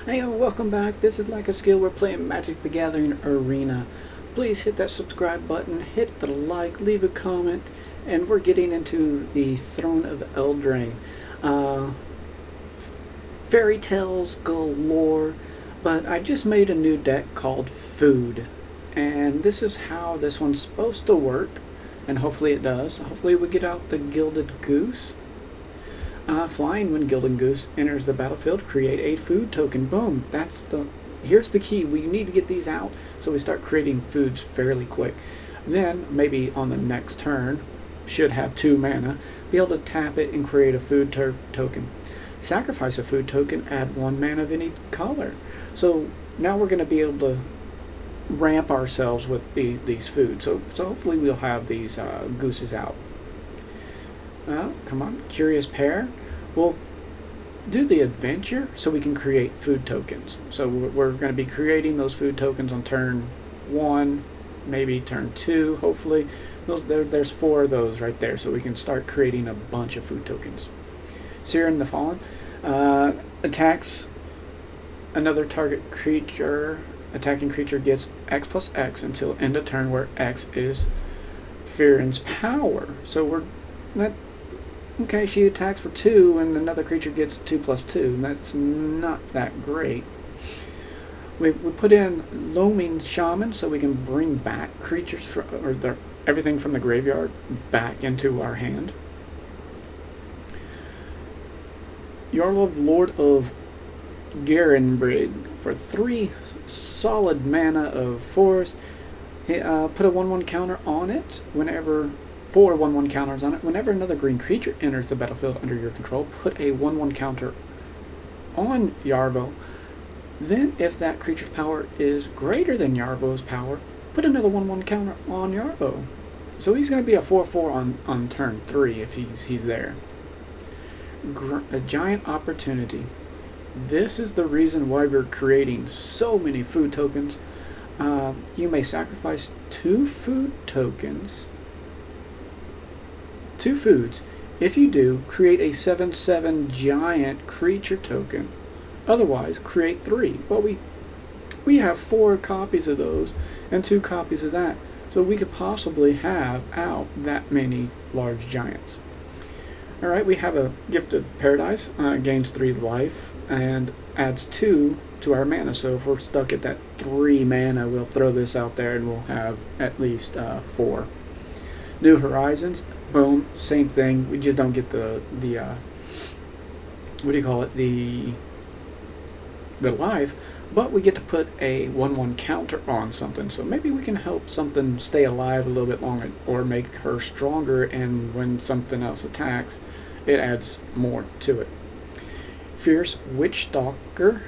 Hey, welcome back. This is Like a Skill. We're playing Magic the Gathering Arena. Please hit that subscribe button, hit the like, leave a comment, and we're getting into the Throne of Eldraine. Uh, Fairy tales galore, but I just made a new deck called Food. And this is how this one's supposed to work, and hopefully it does. Hopefully we get out the Gilded Goose. Flying when Gilded Goose enters the battlefield, create a food token. Boom. Here's the key. We need to get these out so we start creating foods fairly quick. Then maybe on the next turn, should have 2 mana, be able to tap it and create a food token. Sacrifice a food token, add 1 mana of any color. So now we're going to be able to ramp ourselves with these foods. So hopefully we'll have these gooses out. Come on, Curious Pair. We'll do the adventure so we can create food tokens. So we're going to be creating those food tokens on turn 1, maybe turn 2, hopefully. There's 4 of those right there, so we can start creating a bunch of food tokens. Siren the Fallen attacks another target creature. Attacking creature gets X plus X until end of turn, where X is Firen's power. So okay, she attacks for 2 and another creature gets 2 plus 2. That's not that great. We put in Loaming Shaman so we can bring back creatures everything from the graveyard back into our hand. Yarlov, Lord of Garenbrig, for 3 solid mana of forest. Put a 1/1 counter on it whenever 4 1/1 counters on it. Whenever another green creature enters the battlefield under your control, put a 1/1 counter on Yarvo. Then, if that creature's power is greater than Yarvo's power, put another 1/1 counter on Yarvo. So he's going to be a 4/4 on turn 3 if he's there. A Giant Opportunity. This is the reason why we're creating so many food tokens. You may sacrifice 2 food tokens. 2 foods. If you do, create a 7/7 giant creature token. Otherwise, create 3. Well, we have 4 copies of those and 2 copies of that. So we could possibly have out that many large giants. Alright, we have a Gift of Paradise. Gains 3 life and adds 2 to our mana. So if we're stuck at that 3 mana, we'll throw this out there and we'll have at least 4. New Horizons. Boom, same thing. We just don't get the what do you call it? The life, but we get to put a 1/1 counter on something. So maybe we can help something stay alive a little bit longer, or make her stronger. And when something else attacks, it adds more to it. Fierce Witchstalker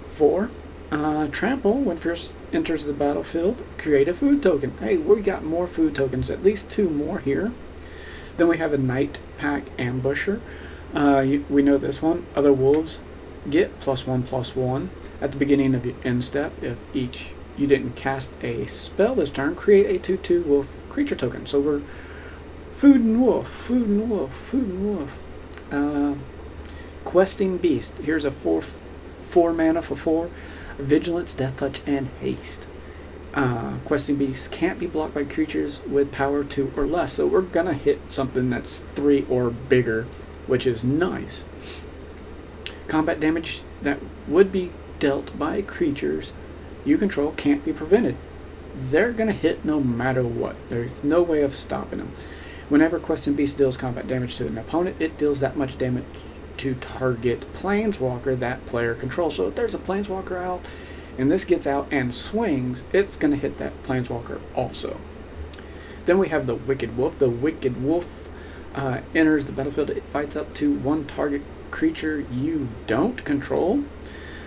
4. Trample. When Fierce enters the battlefield, create a food token. Hey, we got more food tokens, at least 2 more here. Then we have a Night Pack Ambusher. We know this one. Other wolves get +1/+1 at the beginning of your end step. If you didn't cast a spell this turn, create a 2/2 wolf creature token. So we're food and wolf, food and wolf, food and wolf. Questing Beast. Here's a 4 mana for 4. Vigilance, Death Touch, and Haste. Questing Beast can't be blocked by creatures with power 2 or less, so we're gonna hit something that's 3 or bigger, which is nice. Combat damage that would be dealt by creatures you control can't be prevented. They're gonna hit no matter what. There's no way of stopping them. Whenever Questing Beast deals combat damage to an opponent, it deals that much damage to target planeswalker that player controls. So if there's a planeswalker out and this gets out and swings, it's going to hit that planeswalker also. Then we have the Wicked Wolf. The Wicked Wolf enters the battlefield. It fights up to 1 target creature you don't control.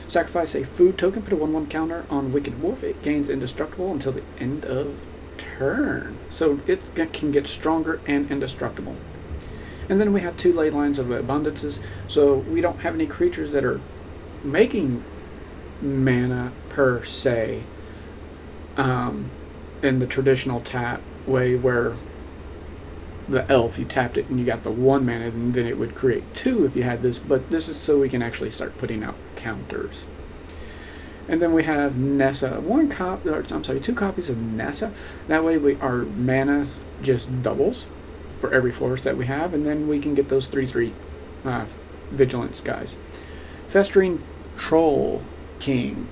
Sacrifice a food token, put a 1/1 counter on Wicked Wolf. It gains indestructible until the end of turn. So it can get stronger and indestructible. And then we have 2 Ley Lines of Abundances. So we don't have any creatures that are making mana per se in the traditional tap way, where the elf, you tapped it and you got the 1 mana, and then it would create 2 if you had this. But this is so we can actually start putting out counters. And then we have Nessa. Two copies of Nessa. That way our mana just doubles for every forest that we have, and then we can get those 3/3 vigilance guys. Festering Troll King.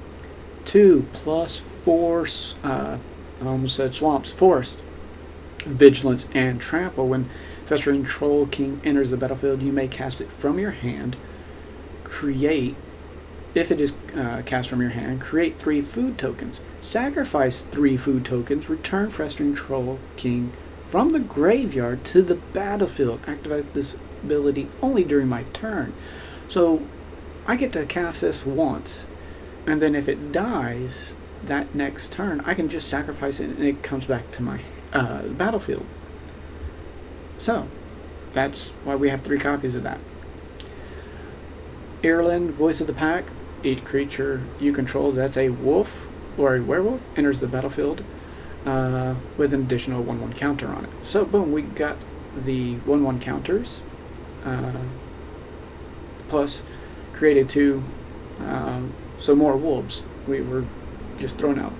2+4. I almost said swamps. Forest. Vigilance and trample. When Festering Troll King enters the battlefield, you may cast it from your hand. If it is cast from your hand, create 3 food tokens. Sacrifice 3 food tokens. Return Festering Troll King from the graveyard to the battlefield. Activate this ability only during my turn. So I get to cast this once, and then if it dies that next turn, I can just sacrifice it and it comes back to my battlefield. So that's why we have 3 copies of that. Ireland, Voice of the Pack. Each creature you control that's a wolf or a werewolf enters the battlefield with an additional 1/1 counter on it. So boom, we got the 1/1 counters plus created 2 so more wolves we were just thrown out.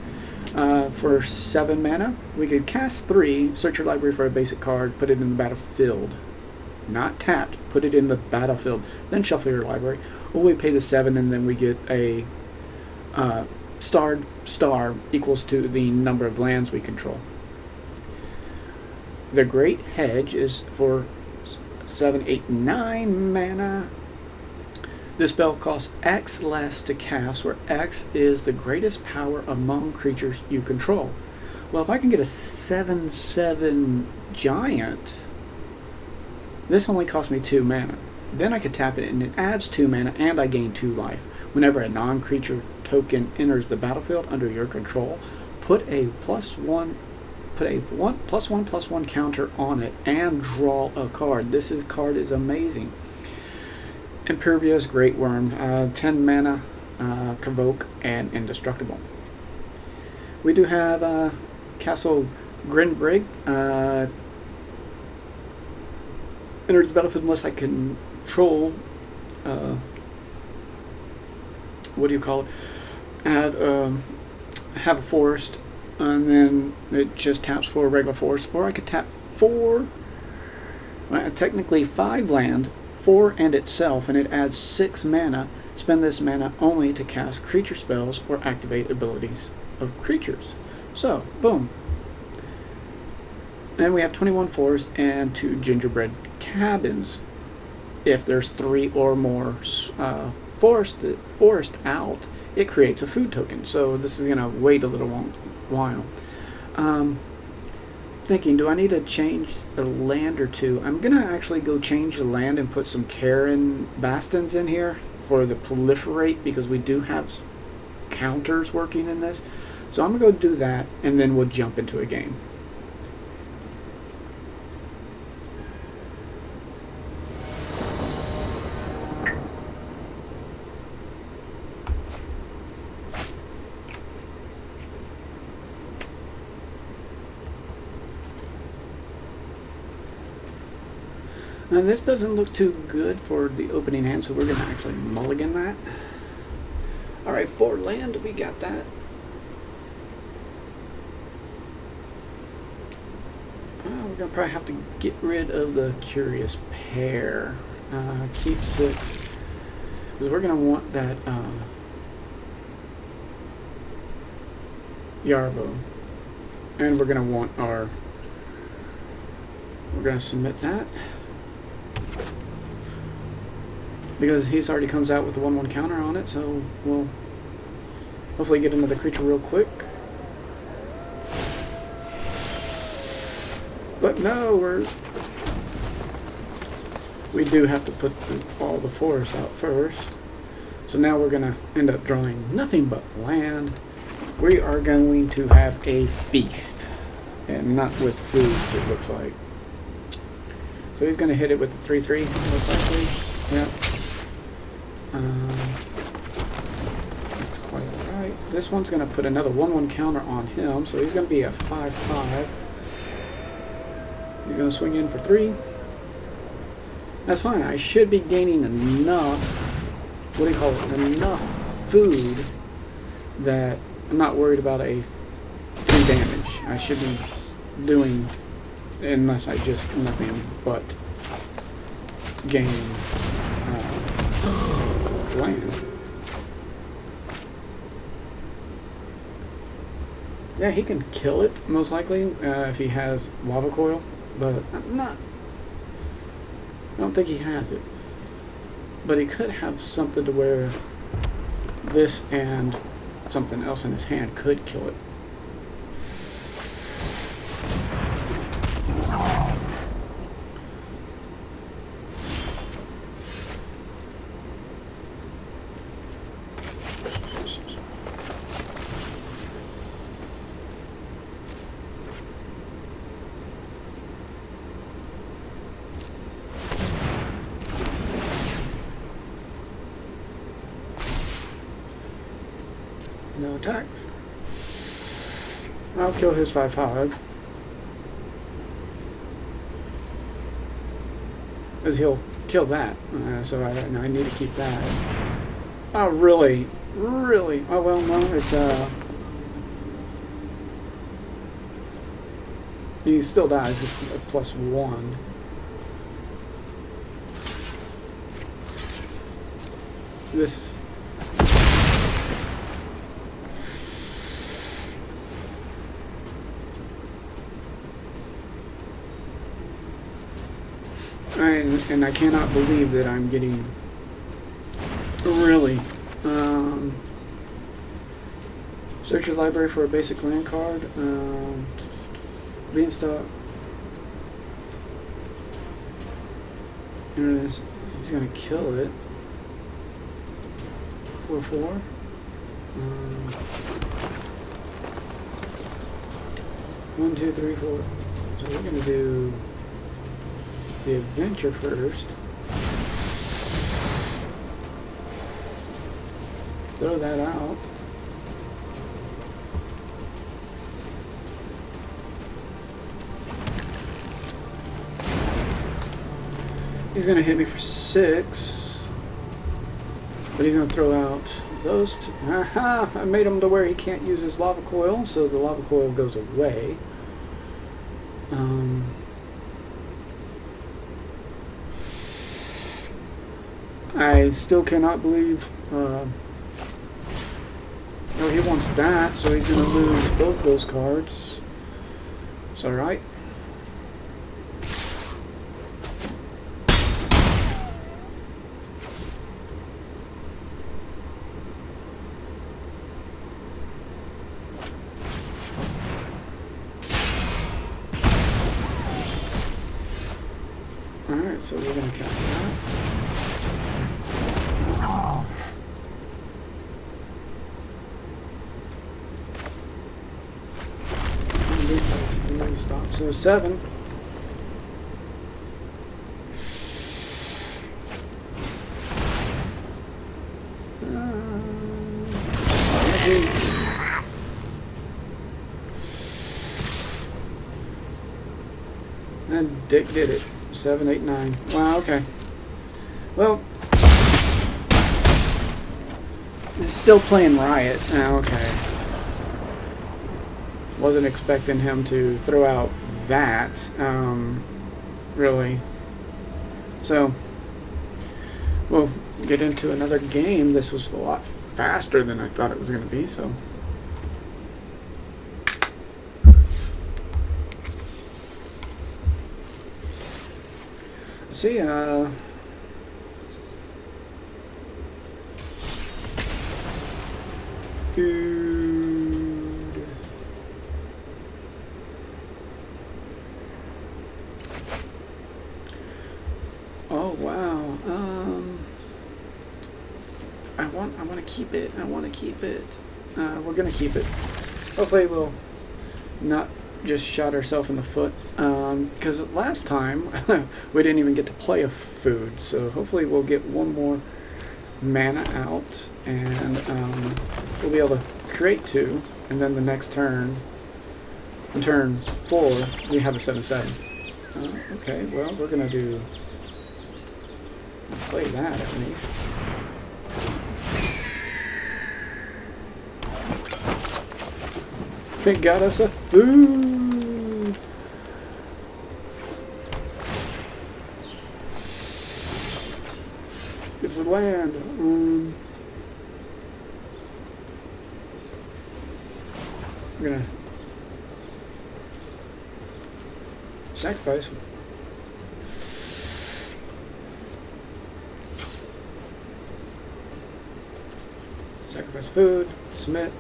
For 7 mana, we could cast 3, search your library for a basic card, put it in the battlefield. Not tapped, put it in the battlefield, then shuffle your library. Or we pay the 7 and then we get a star equals to the number of lands we control. The Great Hedge is for 7, 8, 9 mana. This spell costs X less to cast, where X is the greatest power among creatures you control. Well, if I can get a 7/7 giant, this only costs me 2 mana. Then I could tap it and it adds 2 mana and I gain 2 life. Whenever a non-creature token enters the battlefield under your control, put a +1/+1/+1 counter on it and draw a card. This card is amazing. Impervious Great Worm, 10 mana, Convoke, and Indestructible. We do have Castle Grinbrig. Enters the battlefield unless I control, what do you call it? Have a forest, and then it just taps for a regular forest, or I could tap 4, technically 5 land, 4 and itself, and it adds 6 mana. Spend this mana only to cast creature spells or activate abilities of creatures. So, boom. Then we have 21 forest and 2 gingerbread cabins. If there's 3 or more forest out, it creates a food token. So this is gonna wait a little while. Thinking, do I need to change a land or 2? I'm gonna actually go change the land and put some Karen Bastons in here for the proliferate, because we do have counters working in this. So I'm gonna go do that, and then we'll jump into a game. Now this doesn't look too good for the opening hand, so we're going to actually mulligan that. Alright, for land, we got that. We're going to probably have to get rid of the Curious Pair. Keep 6. Because we're going to want that Yarbo. And we're going to want our... We're going to submit that. Because he's already comes out with the 1/1 counter on it, so we'll hopefully get another creature real quick. But no, we do have to put all the forest out first. So now we're going to end up drawing nothing but land. We are going to have a feast, and not with food, it looks like. So he's going to hit it with the 3/3, most likely. Yeah. That's quite alright. This one's going to put another 1/1 counter on him, so he's going to be a 5/5. He's going to swing in for 3. That's fine. I should be gaining enough, enough food that I'm not worried about a 3 damage. I should be doing, unless I just nothing but gain land. Yeah, he can kill it, most likely, if he has lava coil, but I don't think he has it. But he could have something to where this and something else in his hand could kill it. No attacks. I'll kill his 5/5. As he'll kill that. So I need to keep that. Oh, really? Really? Oh, well, no, it's, he still dies. It's a +1. This... And I cannot believe that I'm getting really search your library for a basic land card. Beanstalk. Here it is. He's gonna kill it. 4/4. 1, 2, 3, 4. So we're gonna do the adventure first. Throw that out. He's gonna hit me for 6, but he's gonna throw out those two. Aha! I made him to where he can't use his lava coil, so the lava coil goes away. I still cannot believe, no, he wants that, so he's going to lose both those cards. It's alright. Alright, so we're going to cast that. Stop. So 7. And Dick did it. 7, 8, 9. Wow, okay. Well, he's still playing Riot. Okay. Wasn't expecting him to throw out that, really. So, we'll get into another game. This was a lot faster than I thought it was going to be, so. Let's see, food. Oh wow. I want to keep it. I want to keep it. We're gonna keep it. Hopefully we'll not just shot ourselves in the foot. Because last time we didn't even get to play a food. So hopefully we'll get one more mana out, and we'll be able to create 2, and then the next turn, in turn 4, we have a 7/7. Okay, well we're gonna play that at least. They got us a food. It's a land. I'm gonna sacrifice. Sacrifice food. Submit.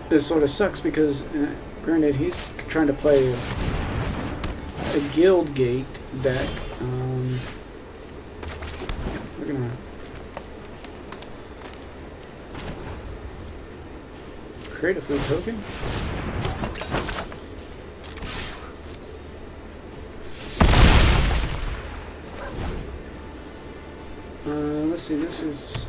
This sort of sucks because, granted, he's trying to play a guild gate deck. We're gonna create a food token. Let's see, this is...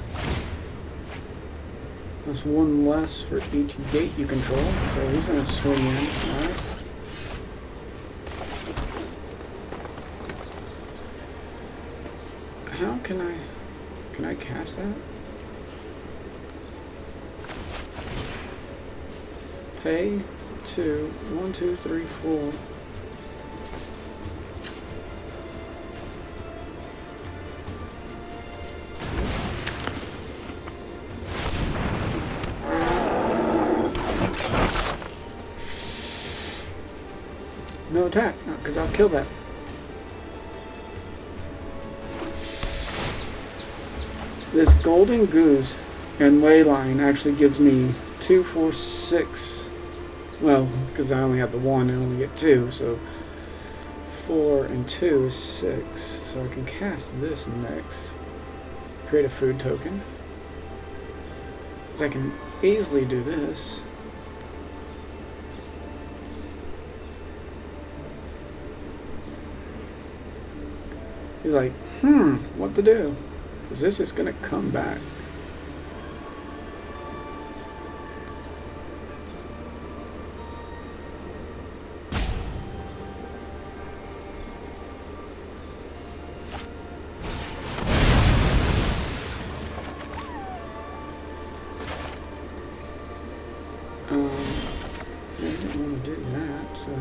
That's one less for each gate you control, so he's going to swing in. Alright. How can I cast that? Pay 2, 1, 2, 3, 4. No attack, because I'll kill that. This golden goose and leyline actually gives me 2, 4, 6. Well, because I only have the 1, I only get 2, so 4 and 2 is 6. So I can cast this next. Create a food token. Because I can easily do this. He's like, what to do? Because this is going to come back. I didn't want to do that, so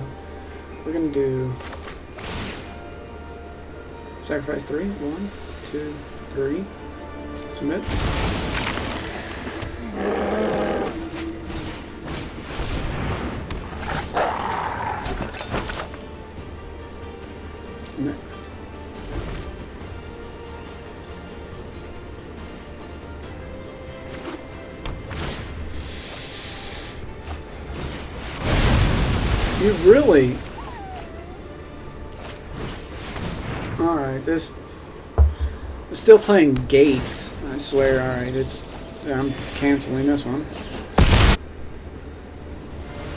we're going to do sacrifice 3. 1, 2, 3. Submit. Next. You really... Alright, this... I'm still playing gates, I swear. Alright, I'm canceling this one.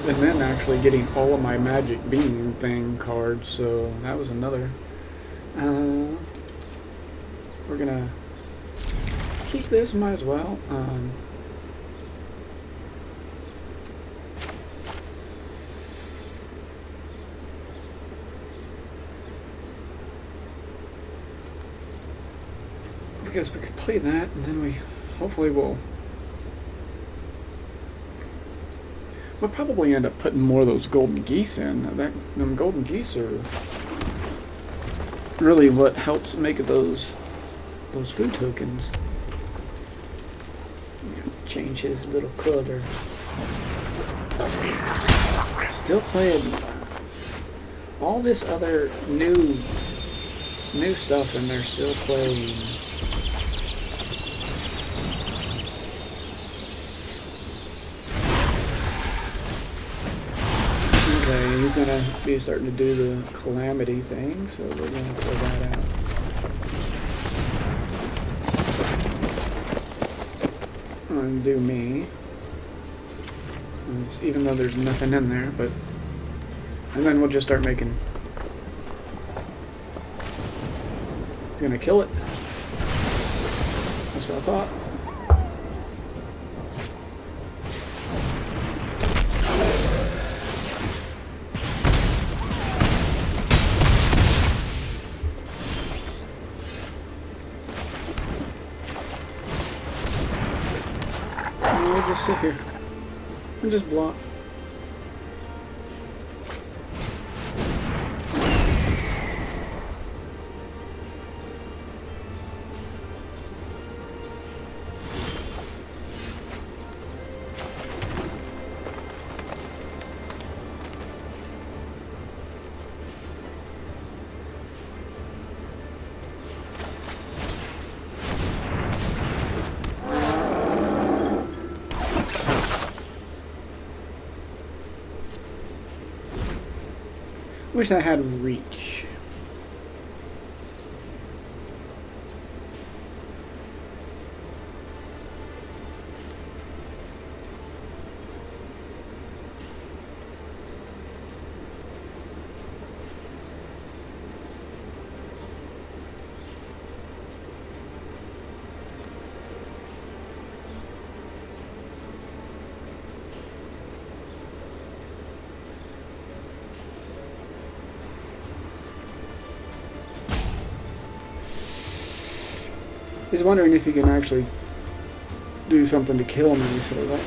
And then actually getting all of my magic beam thing cards, so that was another. We're gonna keep this, might as well. Because we could play that, and then we hopefully we'll probably end up putting more of those golden geese in. Them golden geese are really what helps make those food tokens. Change his little color. Still playing all this other new stuff, and they're still playing. to be starting to do the calamity thing, so we're going to throw that out. Undo me. Even though there's nothing in there, but... And then we'll just start making... He's going to kill it. That's what I thought. We'll just sit here and just block. Wish I had reach. He's wondering if he can actually do something to kill me, so that...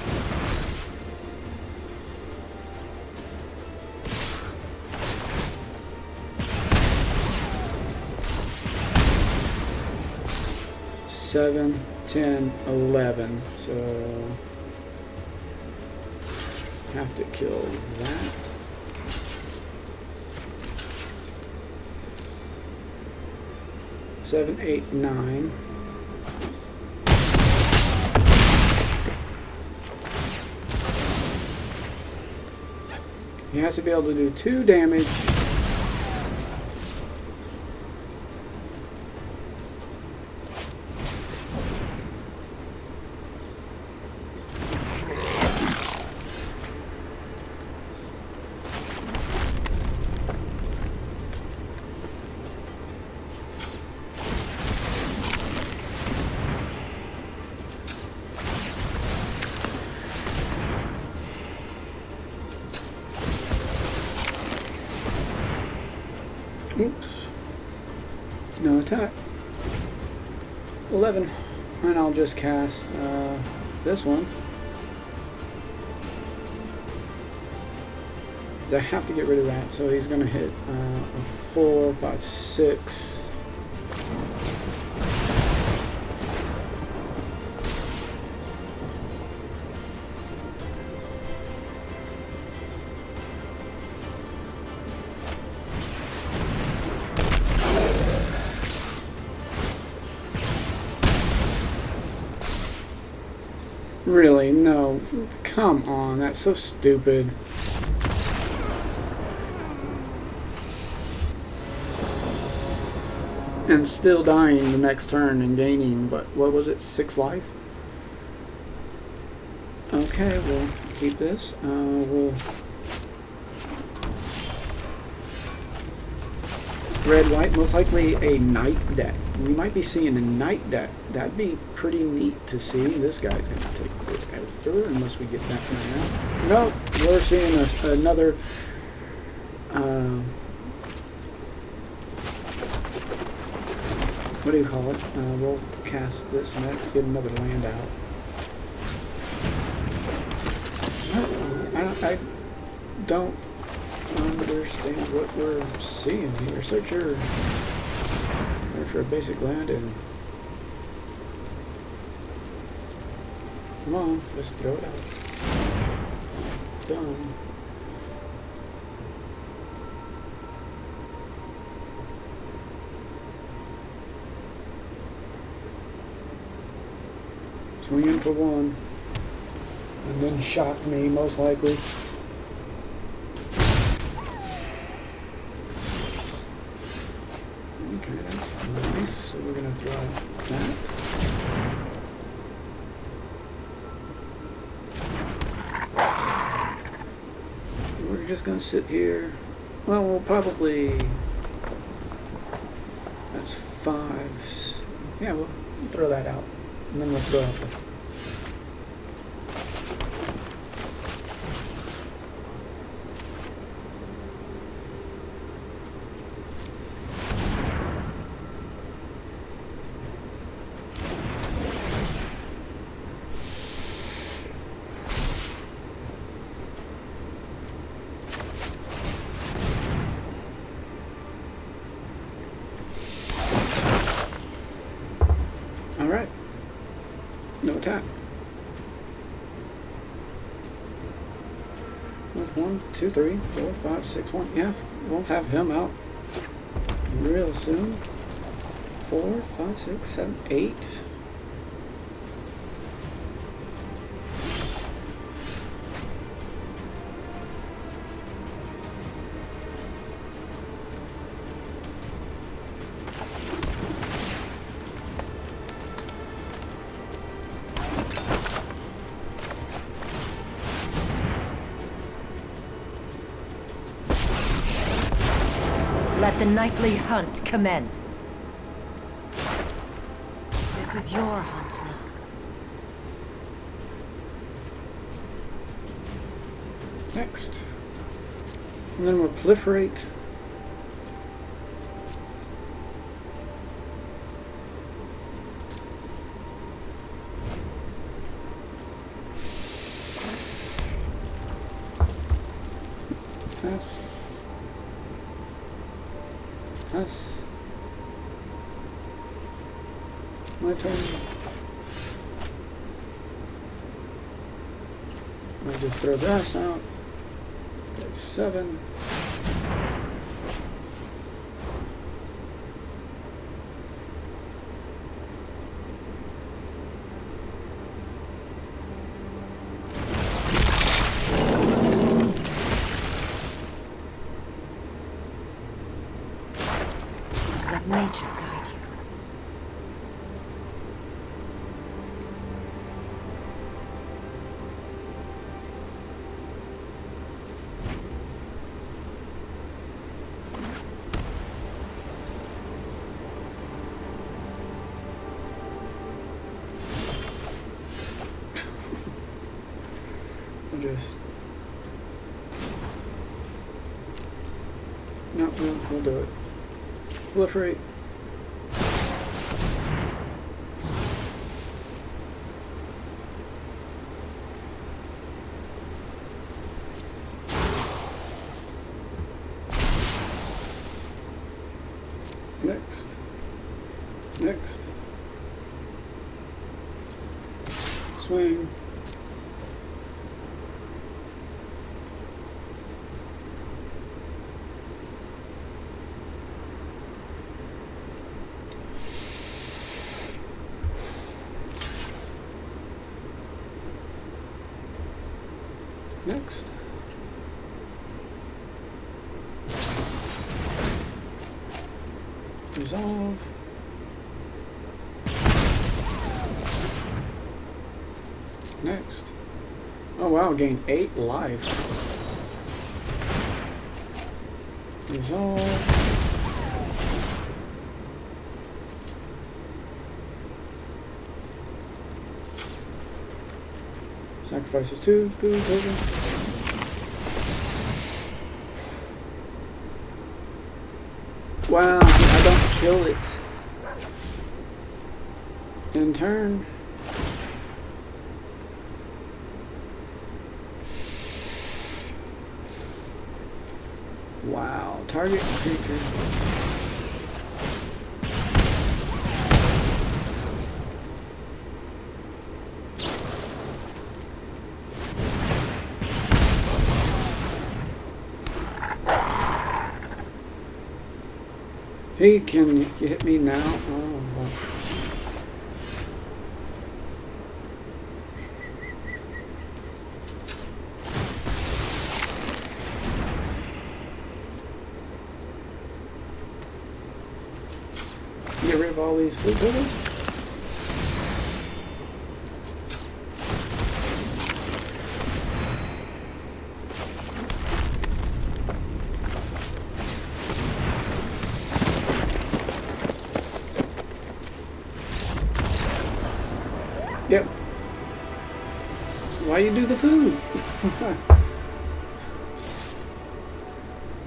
Seven, 10, 11. So have to kill that. Seven, 8, 9. He has to be able to do 2 damage. Oops. No attack. 11. And I'll just cast this one. I have to get rid of that, so he's going to hit a 4, 5, 6. Really? No. Come on, that's so stupid. And still dying the next turn and gaining, what was it, 6 life? Okay, we'll keep this. We'll... Red, white, most likely a night deck. We might be seeing a night deck. That'd be pretty neat to see. This guy's going to take forever unless we get that one out. Nope, we're seeing another... what do you call it? We'll cast this next, get another land out. I don't understand what we're seeing here. Search your for a basic land and come on, let's throw it out. Done. Swing in for 1 and then shock me most likely. Okay, that's nice. So we're gonna throw that. We're just gonna sit here. Well, we'll probably. That's 5. Yeah, we'll throw that out, and then we'll throw out the. Alright. No attack. That's 1, 2, 3, 4, 5, 6, 1. Yeah, we'll have him out real soon. 4, 5, 6, 7, 8. Let the nightly hunt commence. This is your hunt now. Next. And then we'll proliferate. That's my turn. I'll just throw this out. That's 7. Let nature guide you. I'll just. No, we'll do it. Proliferate. Next. Next. Swing. Next. Resolve. Next. Oh wow, gain 8 life. Resolve. Sacrifices 2, food, token. Wow, I don't kill it. In turn. Wow, target creature. If he can hit me now, oh wow. Get rid of all these food turtles. Yep. Why you do the food?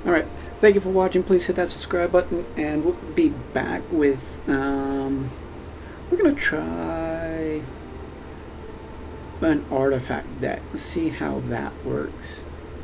Alright. Thank you for watching. Please hit that subscribe button, and we'll be back with, we're going to try an artifact deck. See how that works.